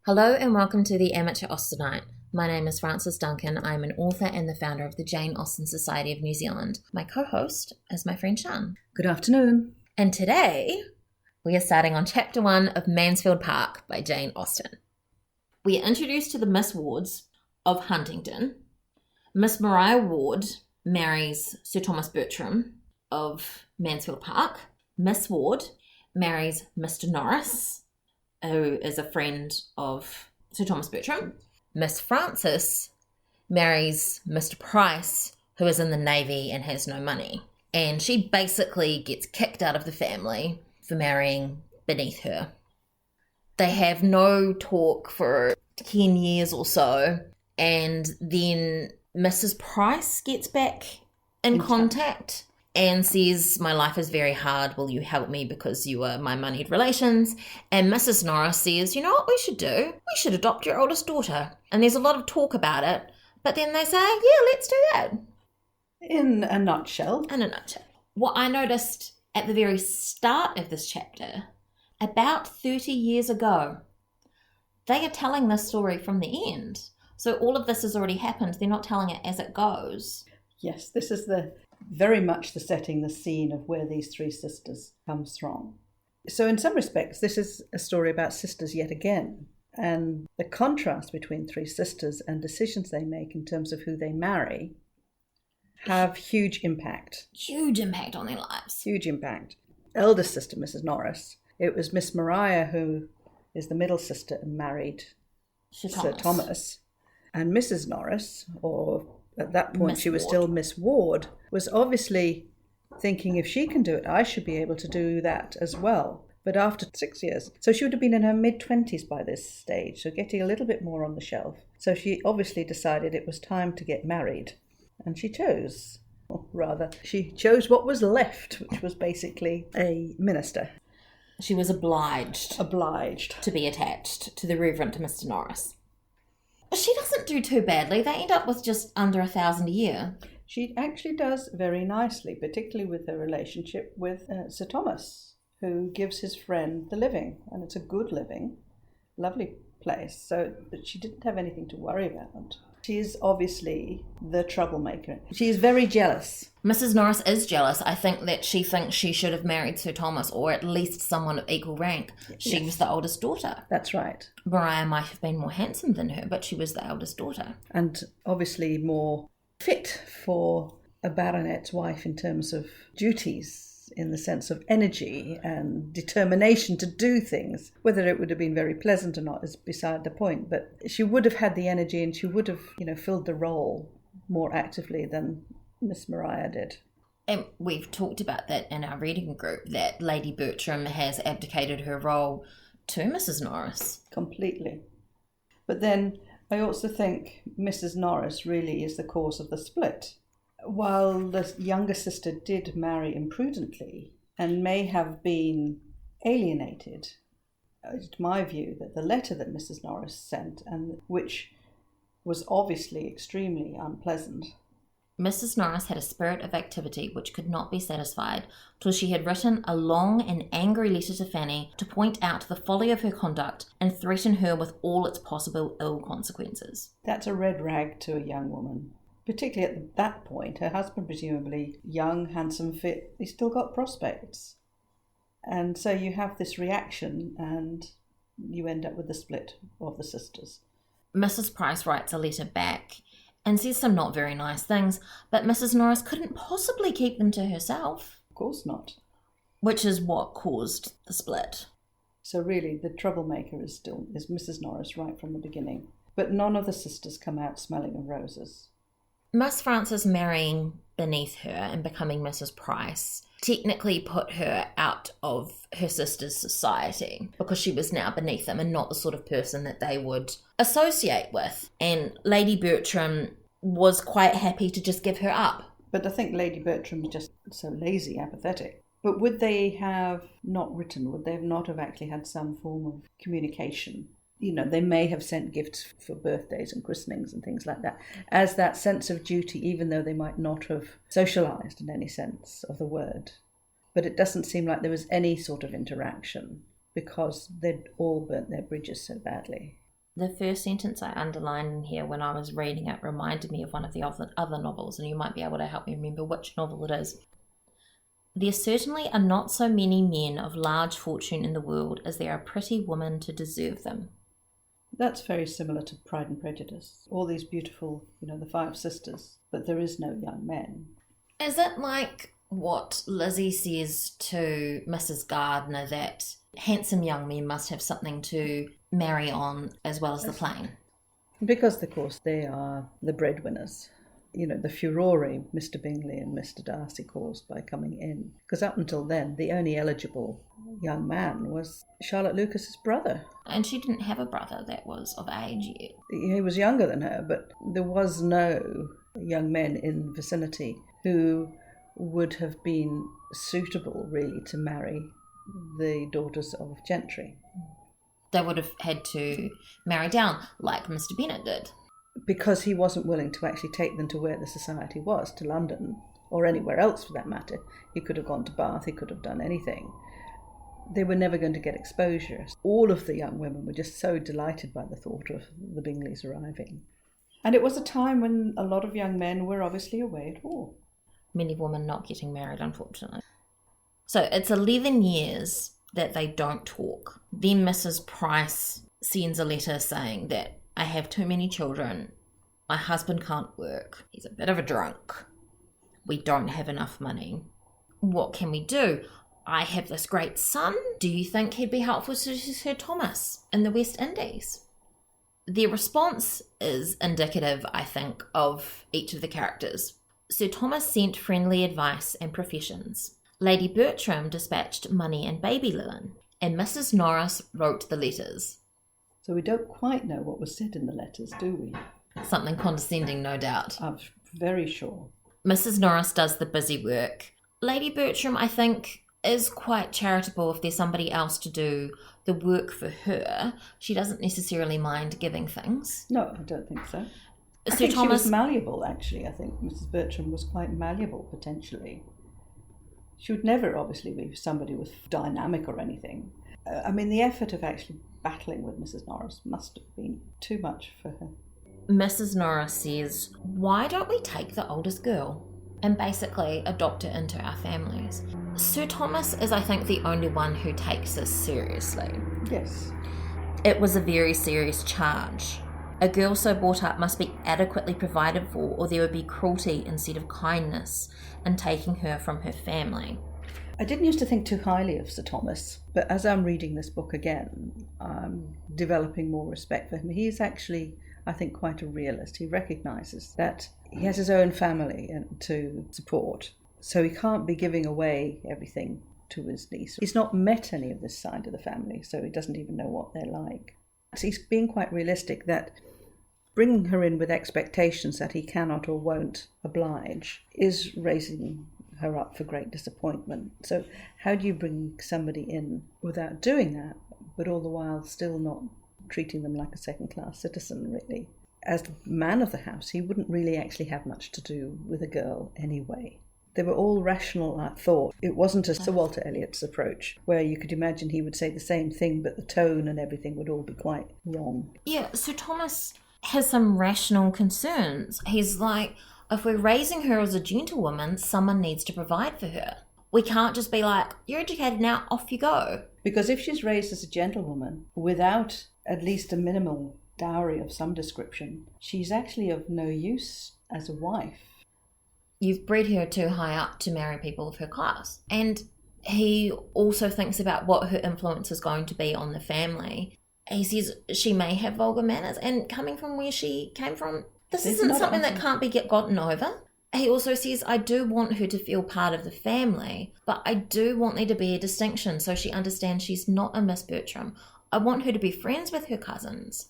Hello and welcome to the Amateur Austenite. My name is Frances Duncan. I'm an author and the founder of the Jane Austen Society of New Zealand. My co-host is my friend Sian. Good afternoon. And today we are starting on Chapter 1 of Mansfield Park by Jane Austen. We are introduced to the Miss Wards of Huntingdon. Miss Maria Ward marries Sir Thomas Bertram of Mansfield Park. Miss Ward marries Mr. Norris, who is a friend of Sir Thomas Bertram. Miss Frances marries Mr. Price, who is in the Navy and has no money. And she basically gets kicked out of the family for marrying beneath her. They have no talk for 10 years or so, and then Mrs. Price gets back in contact and says, "My life is very hard. Will you help me because you are my moneyed relations?" And Mrs. Norris says, "You know what we should do? We should adopt your oldest daughter." And there's a lot of talk about it, but then they say, "Yeah, let's do that." In a nutshell. What I noticed at the very start of this chapter, about 30 years ago, they are telling this story from the end. So all of this has already happened. They're not telling it as it goes. Yes, this is very much the setting, the scene of where these three sisters comes from. So in some respects, this is a story about sisters yet again. And the contrast between three sisters and decisions they make in terms of who they marry have huge impact. Huge impact on their lives. Huge impact. Eldest sister, Mrs. Norris. It was Miss Maria who is the middle sister and married Sir Thomas. And Mrs. Norris, or at that point she was still Miss Ward, was obviously thinking if she can do it, I should be able to do that as well. But after 6 years, so she would have been in her mid-20s by this stage, so getting a little bit more on the shelf. So she obviously decided it was time to get married. And she chose, or rather, she chose what was left, which was basically a minister. She was obliged to be attached to the Reverend Mr. Norris. She doesn't do too badly. They end up with just under 1,000 a year. She actually does very nicely, particularly with her relationship with Sir Thomas, who gives his friend the living. And it's a good living, lovely place. So she didn't have anything to worry about. She is obviously the troublemaker. She is very jealous. Mrs. Norris is jealous. I think that she thinks she should have married Sir Thomas, or at least someone of equal rank. She was the oldest daughter. That's right. Maria might have been more handsome than her, but she was the eldest daughter. And obviously more fit for a baronet's wife in terms of duties, in the sense of energy and determination to do things. Whether it would have been very pleasant or not is beside the point, but she would have had the energy and she would have, filled the role more actively than Miss Maria did. And we've talked about that in our reading group, that Lady Bertram has abdicated her role to Mrs. Norris. Completely. But then I also think Mrs. Norris really is the cause of the split. While the younger sister did marry imprudently and may have been alienated, it's my view that the letter that Mrs. Norris sent, and which was obviously extremely unpleasant. Mrs. Norris had a spirit of activity which could not be satisfied till she had written a long and angry letter to Fanny to point out the folly of her conduct and threaten her with all its possible ill consequences. That's a red rag to a young woman. Particularly at that point, her husband presumably young, handsome, fit, he's still got prospects. And so you have this reaction and you end up with the split of the sisters. Mrs. Price writes a letter back and says some not very nice things, but Mrs. Norris couldn't possibly keep them to herself. Of course not. Which is what caused the split. So really the troublemaker is Mrs. Norris right from the beginning. But none of the sisters come out smelling of roses. Miss Frances marrying beneath her and becoming Mrs. Price technically put her out of her sister's society because she was now beneath them and not the sort of person that they would associate with. And Lady Bertram was quite happy to just give her up. But I think Lady Bertram was just so lazy, apathetic. But would they have not written? Would they not have actually had some form of communication? They may have sent gifts for birthdays and christenings and things like that, as that sense of duty, even though they might not have socialised in any sense of the word. But it doesn't seem like there was any sort of interaction because they'd all burnt their bridges so badly. The first sentence I underlined in here when I was reading it reminded me of one of the other novels, and you might be able to help me remember which novel it is. There certainly are not so many men of large fortune in the world as there are pretty women to deserve them. That's very similar to Pride and Prejudice. All these beautiful, the 5 sisters, but there is no young men. Is it like what Lizzie says to Mrs. Gardner, that handsome young men must have something to marry on as well as the plain? Because, of course, they are the breadwinners. The furore Mr. Bingley and Mr. Darcy caused by coming in. Because up until then, the only eligible young man was Charlotte Lucas's brother. And she didn't have a brother that was of age yet. He was younger than her, but there was no young men in the vicinity who would have been suitable, really, to marry the daughters of gentry. They would have had to marry down, like Mr. Bennet did. Because he wasn't willing to actually take them to where the society was, to London, or anywhere else for that matter. He could have gone to Bath, he could have done anything. They were never going to get exposure. All of the young women were just so delighted by the thought of the Bingleys arriving. And it was a time when a lot of young men were obviously away at war. Many women not getting married, unfortunately. So it's 11 years that they don't talk. Then Mrs. Price sends a letter saying that I have too many children. My husband can't work. He's a bit of a drunk. We don't have enough money. What can we do? I have this great son. Do you think he'd be helpful to Sir Thomas in the West Indies? Their response is indicative, I think, of each of the characters. Sir Thomas sent friendly advice and professions. Lady Bertram dispatched money and baby linen, and Mrs. Norris wrote the letters. So we don't quite know what was said in the letters, do we? Something condescending, no doubt. I'm very sure. Mrs. Norris does the busy work. Lady Bertram, I think, is quite charitable if there's somebody else to do the work for her. She doesn't necessarily mind giving things. No, I don't think so. I Sir think Thomas... she was malleable, actually. I think Mrs. Bertram was quite malleable, potentially. She would never, obviously, be somebody with dynamic or anything. The effort of actually battling with Mrs. Norris must have been too much for her. Mrs. Norris says, why don't we take the oldest girl and basically adopt her into our families? Sir Thomas is, I think, the only one who takes this seriously. Yes. It was a very serious charge. A girl so brought up must be adequately provided for, or there would be cruelty instead of kindness in taking her from her family. I didn't used to think too highly of Sir Thomas, but as I'm reading this book again, I'm developing more respect for him. He's actually, I think, quite a realist. He recognises that he has his own family to support, so he can't be giving away everything to his niece. He's not met any of this side of the family, so he doesn't even know what they're like. So he's being quite realistic that bringing her in with expectations that he cannot or won't oblige is raising her up for great disappointment. So how do you bring somebody in without doing that, but all the while still not treating them like a second-class citizen, really? As the man of the house, he wouldn't really actually have much to do with a girl anyway. They were all rational thought. It wasn't a Sir Walter Elliot's approach, where you could imagine he would say the same thing, but the tone and everything would all be quite wrong. Yeah, Sir Thomas has some rational concerns. He's like, if we're raising her as a gentlewoman, someone needs to provide for her. We can't just be like, you're educated now, off you go. Because if she's raised as a gentlewoman without at least a minimal dowry of some description, she's actually of no use as a wife. You've bred her too high up to marry people of her class. And he also thinks about what her influence is going to be on the family. He says she may have vulgar manners, and coming from where she came from, this isn't something that can't be gotten over. He also says, I do want her to feel part of the family, but I do want there to be a distinction so she understands she's not a Miss Bertram. I want her to be friends with her cousins,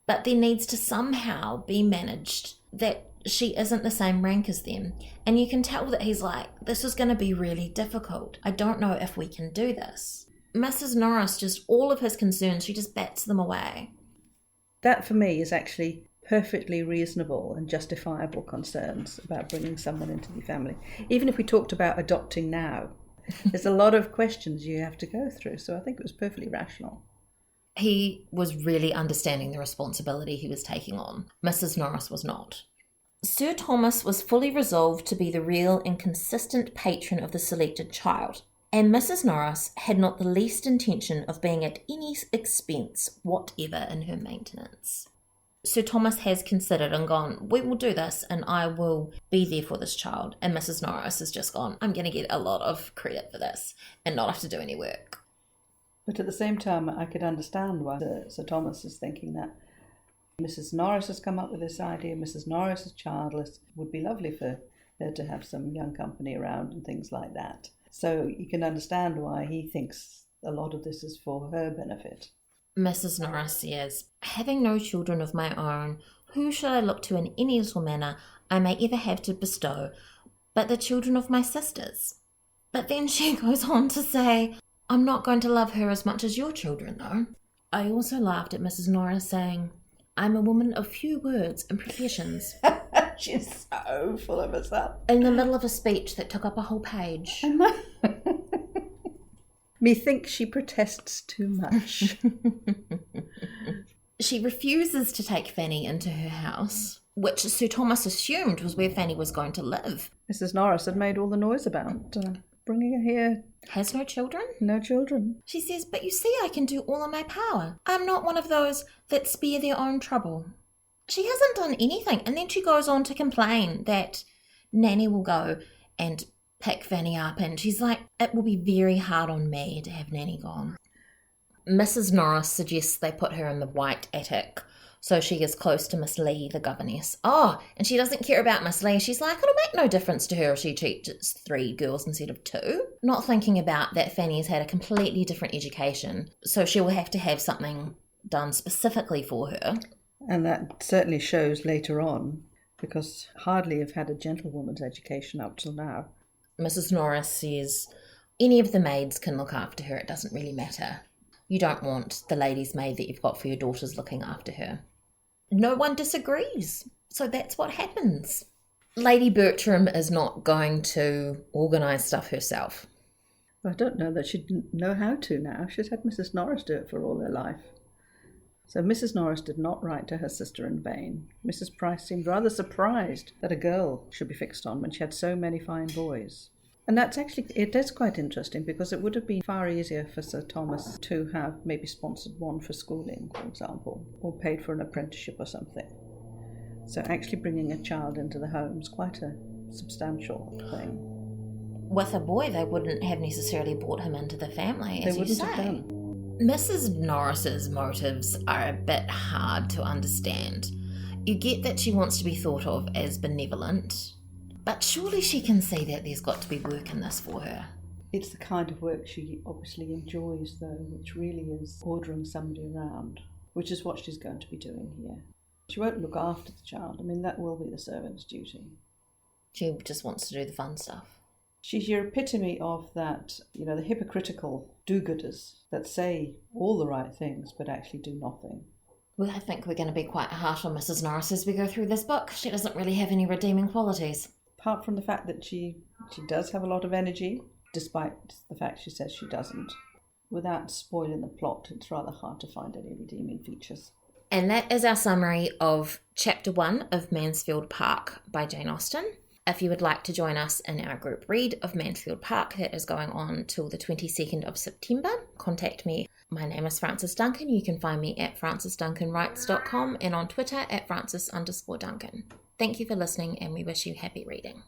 but there needs to somehow be managed that she isn't the same rank as them. And you can tell that he's like, this is going to be really difficult. I don't know if we can do this. Mrs. Norris, just all of his concerns, she just bats them away. That for me is actually perfectly reasonable and justifiable concerns about bringing someone into the family. Even if we talked about adopting now, there's a lot of questions you have to go through, so I think it was perfectly rational. He was really understanding the responsibility he was taking on. Mrs. Norris was not. Sir Thomas was fully resolved to be the real and consistent patron of the selected child, and Mrs. Norris had not the least intention of being at any expense whatever in her maintenance. Sir Thomas has considered and gone, we will do this and I will be there for this child. And Mrs. Norris has just gone, I'm going to get a lot of credit for this and not have to do any work. But at the same time, I could understand why Sir Thomas is thinking that Mrs. Norris has come up with this idea. Mrs. Norris is childless. It would be lovely for her to have some young company around and things like that. So you can understand why he thinks a lot of this is for her benefit. Mrs. Norris says, having no children of my own, who shall I look to in any little manner I may ever have to bestow, but the children of my sisters? But then she goes on to say, I'm not going to love her as much as your children, though. I also laughed at Mrs. Norris saying, I'm a woman of few words and professions. She's so full of herself. In the middle of a speech that took up a whole page. Methinks she protests too much. She refuses to take Fanny into her house, which Sir Thomas assumed was where Fanny was going to live. Mrs. Norris had made all the noise about bringing her here. Has no children? No children. She says, but you see I can do all in my power. I'm not one of those that spare their own trouble. She hasn't done anything. And then she goes on to complain that Nanny will go and pick Fanny up. And she's like, it will be very hard on me to have Nanny gone. Mrs. Norris suggests they put her in the white attic so she is close to Miss Lee, the governess. Oh, and she doesn't care about Miss Lee. She's like, it'll make no difference to her if she teaches 3 girls instead of 2. Not thinking about that Fanny's had a completely different education, so she will have to have something done specifically for her. And that certainly shows later on, because hardly have had a gentlewoman's education up till now. Mrs. Norris says, any of the maids can look after her, it doesn't really matter. You don't want the lady's maid that you've got for your daughters looking after her. No one disagrees, so that's what happens. Lady Bertram is not going to organise stuff herself. I don't know that she'd know how to now. She's had Mrs. Norris do it for all her life. So Mrs. Norris did not write to her sister in vain. Mrs. Price seemed rather surprised that a girl should be fixed on when she had so many fine boys. And it is quite interesting, because it would have been far easier for Sir Thomas to have maybe sponsored one for schooling, for example, or paid for an apprenticeship or something. So actually bringing a child into the home is quite a substantial thing. With a boy, they wouldn't have necessarily brought him into the family, as you say. They wouldn't have done. Mrs. Norris's motives are a bit hard to understand. You get that she wants to be thought of as benevolent, but surely she can see that there's got to be work in this for her. It's the kind of work she obviously enjoys, though, which really is ordering somebody around, which is what she's going to be doing here. She won't look after the child. I mean, that will be the servant's duty. She just wants to do the fun stuff. She's your epitome of that, the hypocritical do-gooders that say all the right things but actually do nothing. Well, I think we're going to be quite harsh on Mrs. Norris as we go through this book. She doesn't really have any redeeming qualities. Apart from the fact that she does have a lot of energy, despite the fact she says she doesn't. Without spoiling the plot, it's rather hard to find any redeeming features. And that is our summary of Chapter 1 of Mansfield Park by Jane Austen. If you would like to join us in our group read of Mansfield Park, that is going on till the 22nd of September, contact me. My name is Frances Duncan. You can find me at francesduncanwrites.com and on Twitter at Frances_Duncan. Thank you for listening, and we wish you happy reading.